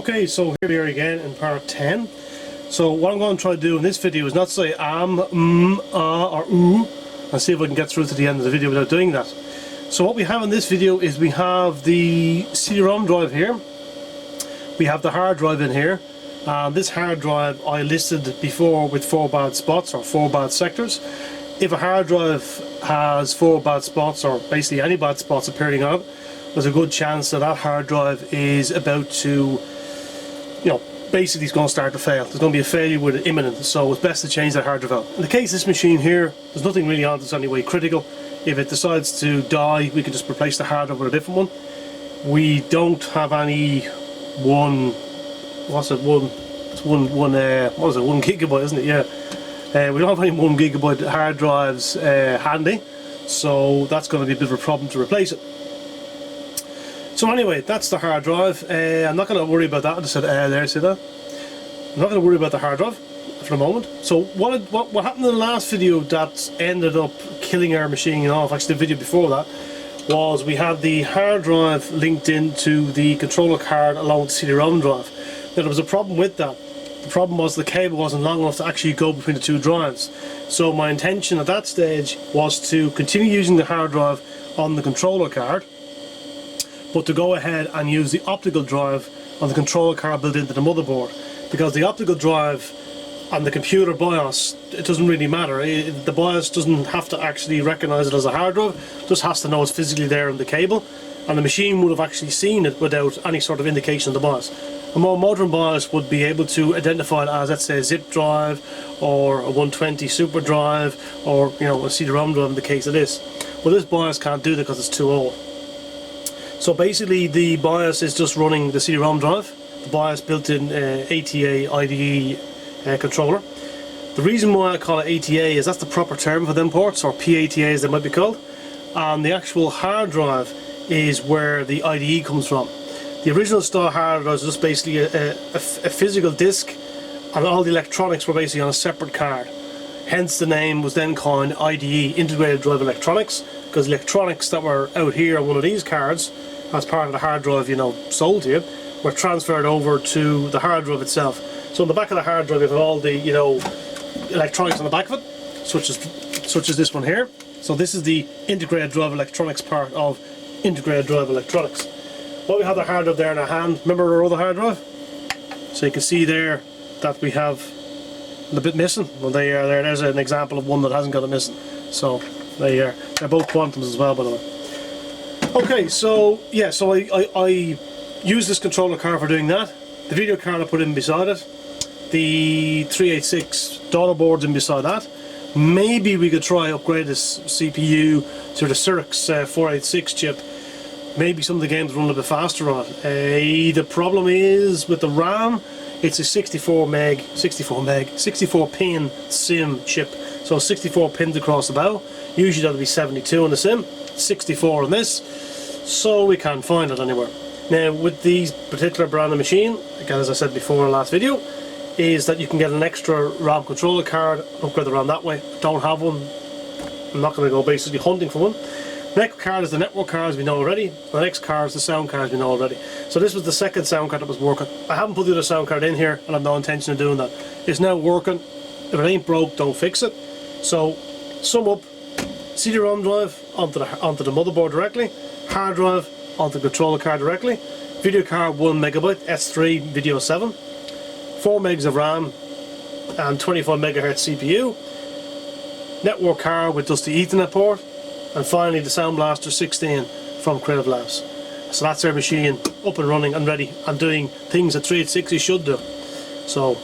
Okay, so here we are again in part 10. So what I'm going to try to do in this video is not say or ooh, and see if I can get through to the end of the video without doing that. So what we have in this video is we have the CD-ROM drive here, we have the hard drive in here, and this hard drive I listed before with 4 bad spots or 4 bad sectors. If a hard drive has 4 bad spots, or basically any bad spots appearing on it, there's a good chance that that hard drive is about to, basically it's going to start to fail. There's going to be a failure with it imminent, so it's best to change that hard drive out. In the case of this machine here, there's nothing really on it that's anyway critical. If it decides to die, we can just replace the hard drive with a different one. We don't have any one gigabyte, isn't it? Yeah. We don't have any 1 gigabyte hard drives handy, so that's going to be a bit of a problem to replace it. So anyway, that's the hard drive. I'm not going to worry about that. I just said there, see that? I'm not going to worry about the hard drive for the moment. So what happened in the last video that ended up killing our machine off, actually the video before that, was we had the hard drive linked into the controller card along with the CD-ROM drive. Now there was a problem with that. The problem was the cable wasn't long enough to actually go between the two drives. So my intention at that stage was to continue using the hard drive on the controller card, but to go ahead and use the optical drive on the controller card built into the motherboard, because the optical drive on the computer BIOS, it doesn't really matter. The BIOS doesn't have to actually recognize it as a hard drive, it just has to know it's physically there in the cable, and the machine would have actually seen it without any sort of indication of the BIOS. A more modern BIOS would be able to identify it as, let's say, a zip drive or a 120 super drive, or a CD-ROM drive in the case of this. Well, this BIOS can't do that because it's too old. So basically the BIOS is just running the CD-ROM drive, the BIOS built-in ATA IDE controller. The reason why I call it ATA is that's the proper term for them ports, or PATA as they might be called, and the actual hard drive is where the IDE comes from. The original style hard drive was just basically a physical disc, and all the electronics were basically on a separate card. Hence the name was then coined IDE, Integrated Drive Electronics, because electronics that were out here on one of these cards as part of the hard drive sold to you were transferred over to the hard drive itself. So on the back of the hard drive you have all the electronics on the back of it, such as this one here. So this is the Integrated Drive Electronics part of Integrated Drive Electronics. Well, we have the hard drive there in our hand. Remember our other hard drive? So you can see there that we have a bit missing. Well, they are there. There's an example of one that hasn't got it missing. So they are. They're both quantums as well, by the way. Okay, so yeah, so I use this controller card for doing that. The video card I put in beside it. The 386 daughter board's in beside that. Maybe we could try upgrade this CPU to the Cyrix 486 chip. Maybe some of the games run a bit faster on it. The problem is with the RAM, it's a 64 pin SIM chip. So 64 pins across the bow. Usually that'll be 72 on the SIM, 64 on this. So we can't find it anywhere. Now with these particular brand of machine, again as I said before in the last video, is that you can get an extra RAM controller card, upgrade the RAM that way. Don't have one, I'm not going to go basically hunting for one. The next card is the network card, as we know already. The next card is the sound card, as we know already. So this was the second sound card that was working. I haven't put the other sound card in here, and I have no intention of doing that. It's now working. If it ain't broke, don't fix it. So, sum up: CD-ROM drive onto the motherboard directly, hard drive onto the controller card directly, video card 1 megabyte, S3 video 7, 4 megs of RAM, and 25 megahertz CPU. Network card with just the Ethernet port. And finally the Sound Blaster 16 from Creative Labs. So that's our machine up and running and ready and doing things that 386 should do. So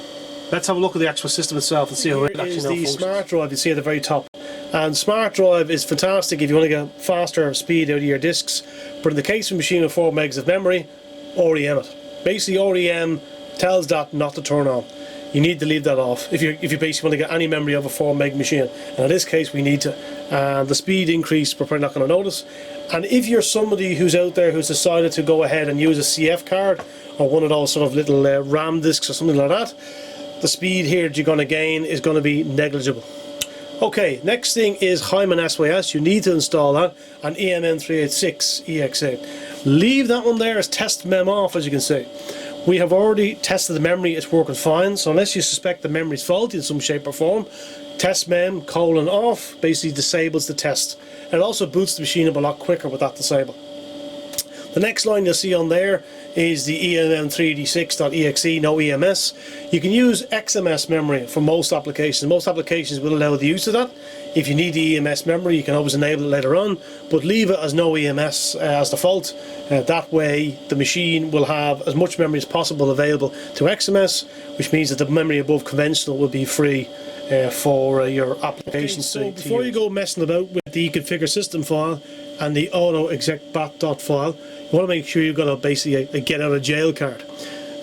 let's have a look at the actual system itself and see how it actually functions. The smart drive you see at the very top. And smart drive is fantastic if you want to get faster speed out of your discs, but in the case of a machine with 4 megs of memory, REM it. Basically REM tells that not to turn on. You need to leave that off if you basically want to get any memory of a 4 meg machine, and in this case we need to. The speed increase we're probably not going to notice, and if you're somebody who's out there who's decided to go ahead and use a CF card or one of those sort of little RAM discs or something like that, the speed here that you're going to gain is going to be negligible. Okay, next thing is Hyman SYS. You need to install that, and EMN386 EXA. Leave that one there as test mem off, as you can see. We have already tested the memory, it's working fine, so unless you suspect the memory is faulty in some shape or form, test mem : off basically disables the test. It also boots the machine up a lot quicker with that disabled. The next line you'll see on there is the EMM386.exe, no EMS. You can use XMS memory for most applications. Most applications will allow the use of that. If you need the EMS memory, you can always enable it later on, but leave it as no EMS as default. That way the machine will have as much memory as possible available to XMS, which means that the memory above conventional will be free for your application. So before you go messing about with the configure system file and the auto exec.bat file, you want to make sure you've got a basically a get out of jail card.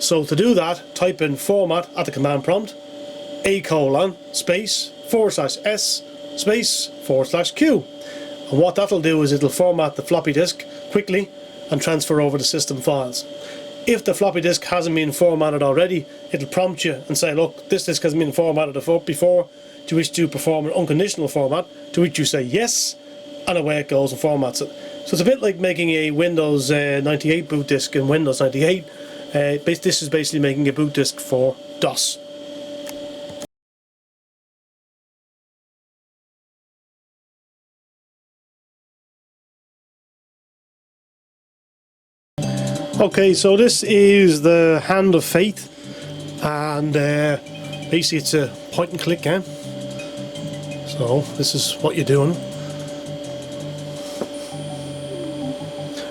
So to do that, type in format at the command prompt, :space /s space /q. And what that'll do is it'll format the floppy disk quickly and transfer over the system files. If the floppy disk hasn't been formatted already, it'll prompt you and say, look, this disk hasn't been formatted before, to which to perform an unconditional format, to which you say yes, and away it goes and formats it. So it's a bit like making a Windows 98 boot disk in Windows 98. This is basically making a boot disk for DOS. Okay, so this is the Hand of Fate, and basically it's a point and click game. So this is what you're doing.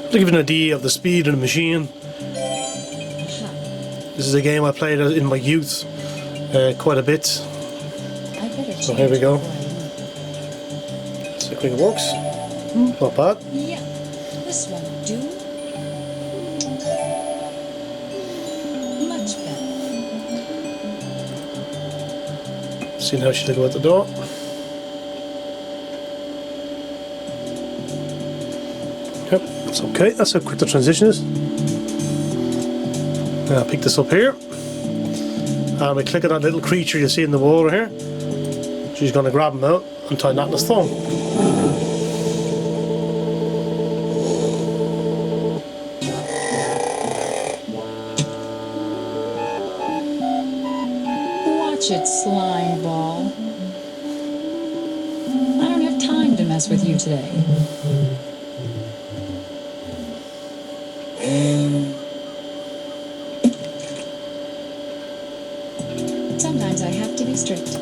To give you an idea of the speed of the machine, this is a game I played in my youth quite a bit. So here we go. See how quick it works. Not bad. Yeah, this won't do. Much better. See how she did go out the door. Yep, that's okay. That's how quick the transition is. Now I'll pick this up here, and we click on that little creature you see in the water here. She's going to grab him out and tie that in his thumb. Watch it, slime ball. I don't have time to mess with you today. Sometimes I have to be strict.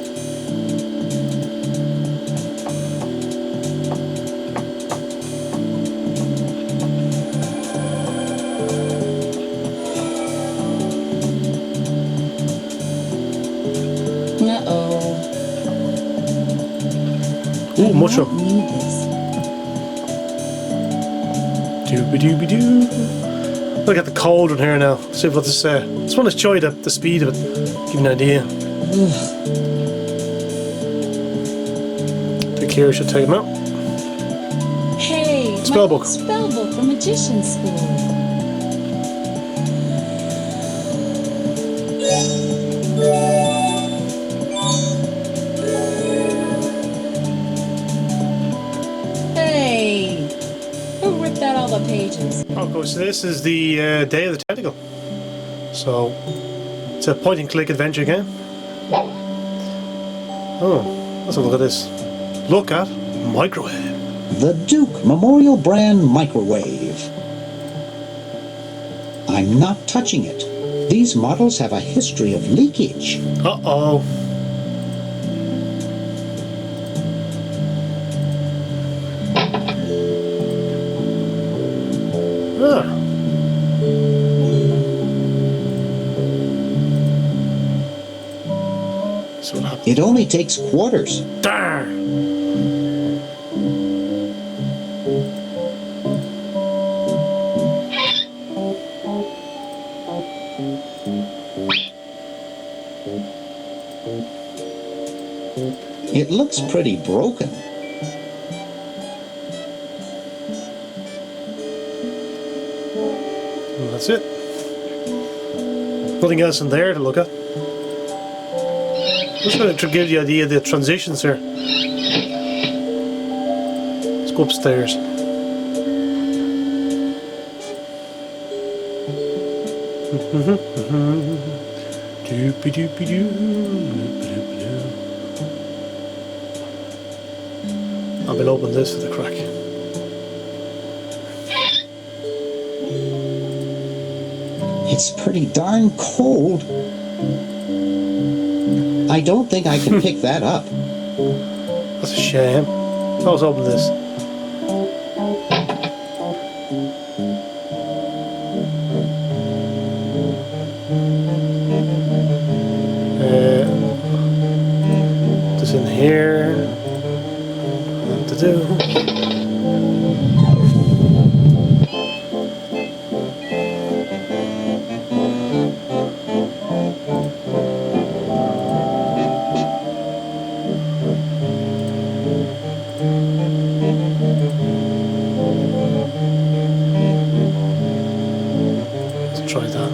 Uh-oh. Ooh, mushroom. Need this. Dooby-dooby-doo. Look at the cold one here now. See what this just want to show you the speed of it. Give you an idea. Take care, should take them out. Hey, Spellbook. my spellbook from Magician School. Hey, who ripped out all the pages? Okay, so this is the Day of the Tentacle. So it's a point and click adventure game. Oh, let's have a look at this. Look at microwave. The Duke Memorial Brand Microwave. I'm not touching it. These models have a history of leakage. Uh-oh. Ah. So what happened? It only takes quarters. Darn. It looks pretty broken. And that's it. Nothing else in there to look at. Just going to give you the idea of the transitions here. Let's go upstairs. I've been opening this for the crack. It's pretty darn cold. I don't think I can pick that up. That's a shame. So let's open this. This in here. What to do? Let's try that.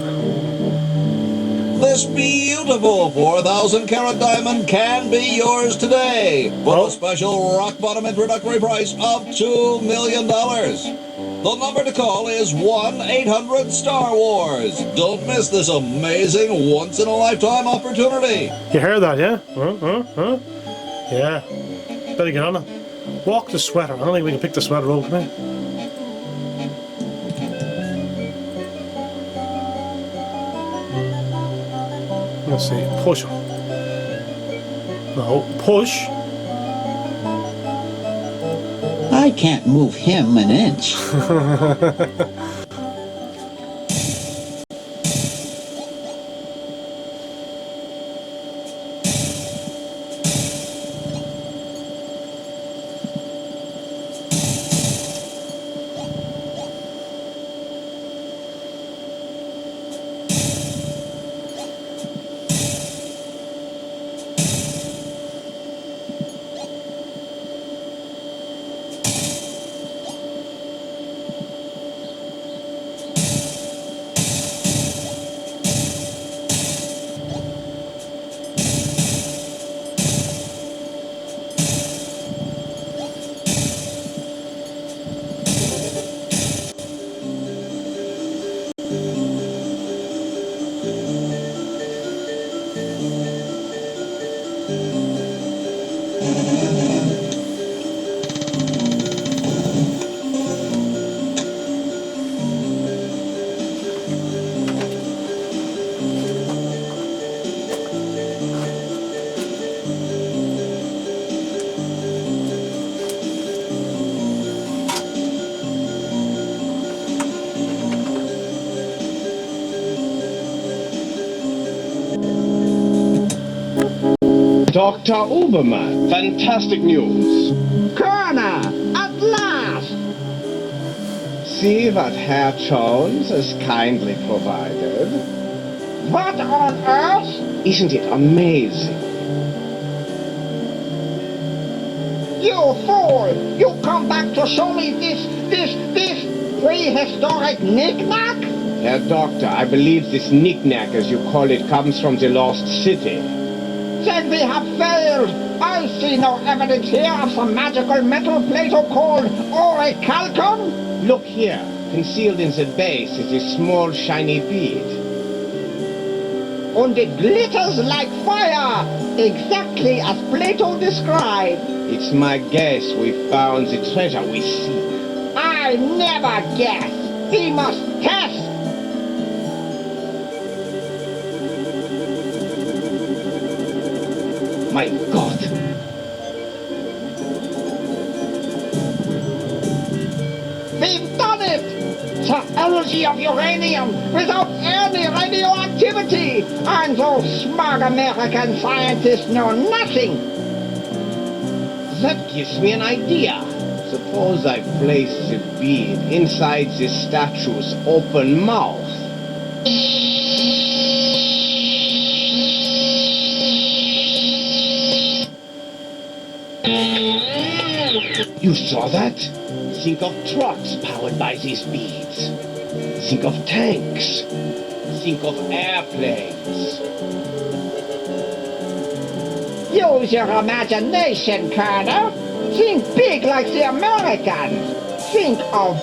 This beautiful 4,000 carat diamond can be yours today with Oh. a special rock bottom introductory price of $2 million. The number to call is 1-800-STAR-WARS. Don't miss this amazing once-in-a-lifetime opportunity. You heard that, yeah? Yeah. Better get on it. Walk the sweater. I don't think we can pick the sweater up, can we? Let's see. Push him. No, push. I can't move him an inch. Dr. Obermann, fantastic news. Coroner, at last! See what Herr Jones has kindly provided. What on earth? Isn't it amazing? You fool! You come back to show me this prehistoric knick-knack? Herr Doctor, I believe this knick-knack, as you call it, comes from the lost city. Then we have failed! I see no evidence here of some magical metal Plato called orichalcum! Look here, concealed in the base is a small shiny bead. And it glitters like fire! Exactly as Plato described! It's my guess we found the treasure we seek. I never guess! We must test! My God! We've done it! The energy of uranium without any radioactivity! And those smug American scientists know nothing! That gives me an idea. Suppose I place the bead inside the statue's open mouth. You saw that? Think of trucks powered by these beads. Think of tanks. Think of airplanes. Use your imagination, Colonel! Think big like the Americans! Think of